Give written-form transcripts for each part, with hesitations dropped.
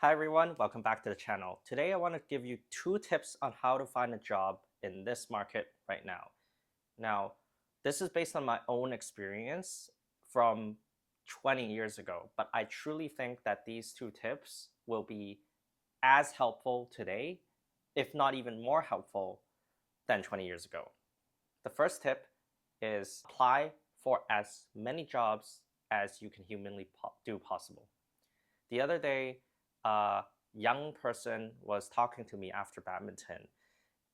Hi everyone, welcome back to the channel. Today I want to give you 2 tips on how to find a job in this market right now. Now, this is based on my own experience from 20 years ago, but I truly think that these 2 tips will be as helpful today, if not even more helpful than 20 years ago. The first tip is apply for as many jobs as you can humanly do possible. The other day, a young person was talking to me after badminton,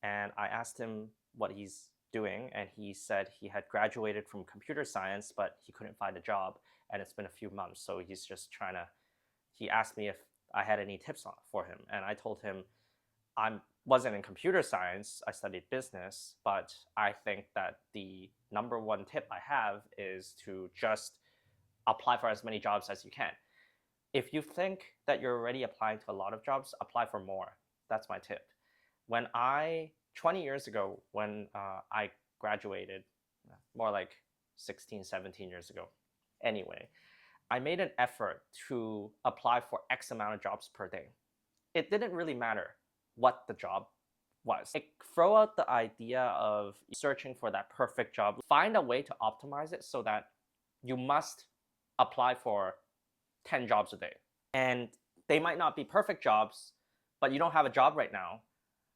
and I asked him what he's doing, and he said he had graduated from computer science, but he couldn't find a job, and it's been a few months, so he's just trying to. He asked me if I had any tips for him, and I told him I wasn't in computer science. I studied business, but I think that the number one tip I have is to just apply for as many jobs as you can. If you think that you're already applying to a lot of jobs, apply for more. That's my tip. 20 years ago, when I graduated, more like 16, 17 years ago, anyway, I made an effort to apply for X amount of jobs per day. It didn't really matter what the job was. Throw out the idea of searching for that perfect job. Find a way to optimize it so that you must apply for 10 jobs a day. And they might not be perfect jobs, but you don't have a job right now.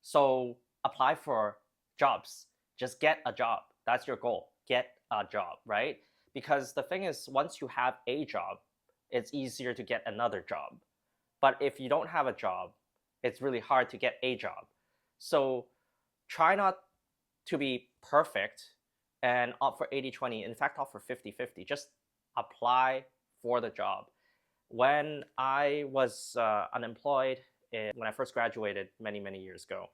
So apply for jobs. Just get a job. That's your goal. Get a job, right? Because the thing is, once you have a job, it's easier to get another job. But if you don't have a job, it's really hard to get a job. So try not to be perfect and opt for 80-20. In fact, opt for 50-50. Just apply for the job. When I was unemployed, when I first graduated many years ago,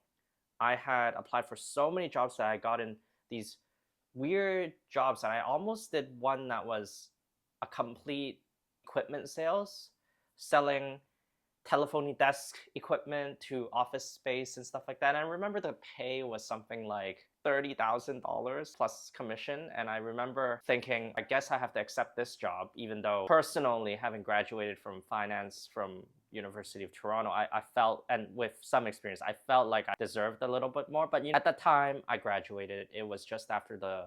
I had applied for so many jobs that I got in these weird jobs that I almost did one that was a complete equipment sales, selling telephony desk equipment to office space and stuff like that. And I remember the pay was something like $30,000 plus commission. And I remember thinking, I guess I have to accept this job, even though personally, having graduated from finance from University of Toronto, I felt, and with some experience, I felt like I deserved a little bit more. But at the time I graduated, it was just after the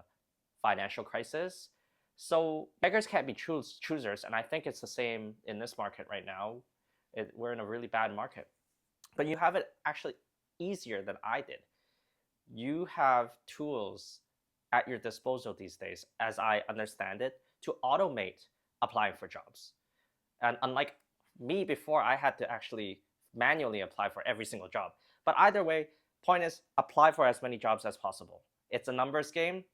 financial crisis. So beggars can't be choosers. And I think it's the same in this market right now. We're in a really bad market. But you have it actually easier than I did. You have tools at your disposal these days, as I understand it, to automate applying for jobs. And unlike me before, I had to actually manually apply for every single job. But either way, point is, apply for as many jobs as possible. It's a numbers game.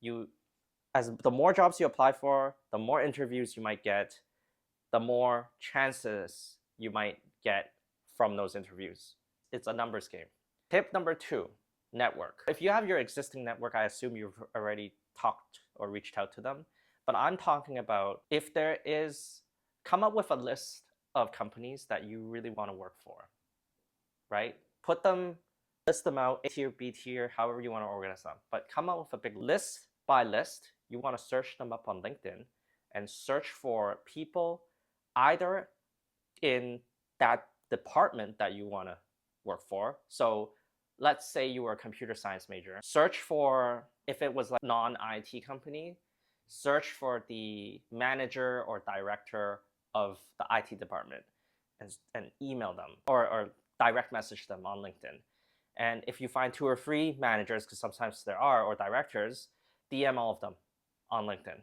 The more jobs you apply for, the more interviews you might get, the more chances you might get from those interviews. It's a numbers game. Tip number 2, network. If you have your existing network, I assume you've already talked or reached out to them. But I'm talking about if there is, come up with a list of companies that you really want to work for, right? List them out, A tier, B tier, however you want to organize them. But come up with a big list by list. You want to search them up on LinkedIn and search for people either in that department that you want to work for. So let's say you were a computer science major. Search for, if it was like non-IT company, search for the manager or director of the IT department and email them or direct message them on LinkedIn. And if you find 2 or 3 managers, because sometimes there are, or directors, DM all of them on LinkedIn,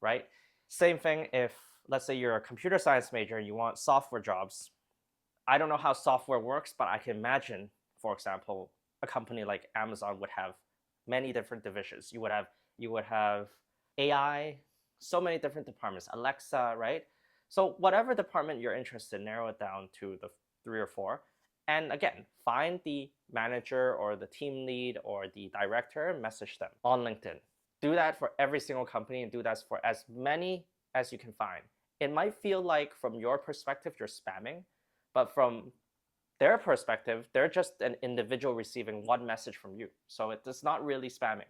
right? Same thing if, let's say you're a computer science major and you want software jobs. I don't know how software works, but I can imagine, for example, a company like Amazon would have many different divisions. You would have AI, so many different departments, Alexa, right? So whatever department you're interested in, narrow it down to the 3 or 4. And again, find the manager or the team lead or the director, message them on LinkedIn. Do that for every single company and do that for as many as you can find. It might feel like from your perspective, you're spamming, but from their perspective, they're just an individual receiving one message from you. So it's not really spamming.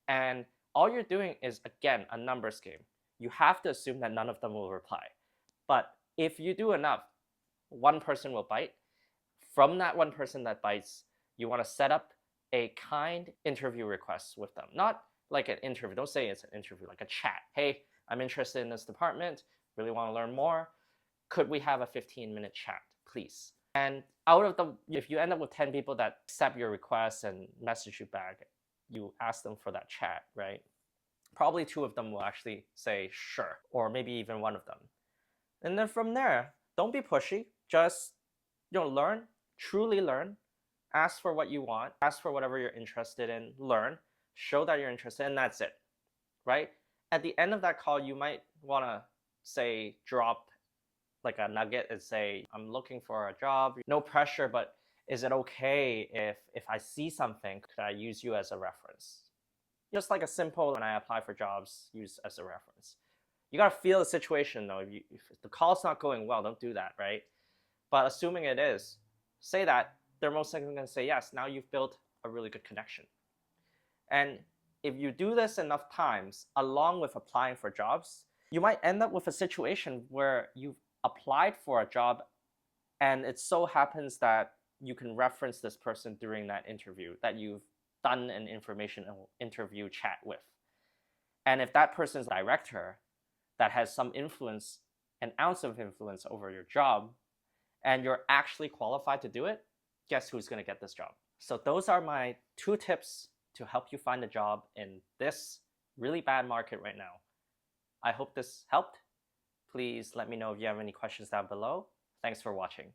And all you're doing is, again, a numbers game. You have to assume that none of them will reply. But if you do enough, one person will bite. From that one person that bites, you want to set up a kind interview request with them. Not like an interview. Don't say it's an interview, like a chat. Hey, I'm interested in this department, really want to learn more. Could we have a 15-minute chat, please? And if you end up with 10 people that accept your request and message you back, you ask them for that chat, right? Probably 2 of them will actually say sure, or maybe even 1 of them. And then from there, don't be pushy. Just learn, truly learn. Ask for what you want. Ask for whatever you're interested in. Learn. Show that you're interested, and that's it, right? At the end of that call, you might want to say drop like a nugget and say, I'm looking for a job. No pressure, but is it okay if I see something, could I use you as a reference? Just like a simple, when I apply for jobs, use as a reference. You gotta feel the situation though. If the call's not going well, don't do that, right? But assuming it is, say that, they're most likely gonna say yes. Now you've built a really good connection. And if you do this enough times, along with applying for jobs, you might end up with a situation where you've applied for a job and it so happens that you can reference this person during that interview that you've done an information interview chat with. And if that person's a director that has some influence, an ounce of influence over your job, and you're actually qualified to do it, guess who's going to get this job? So those are my 2 tips to help you find a job in this really bad market right now. I hope this helped. Please let me know if you have any questions down below. Thanks for watching.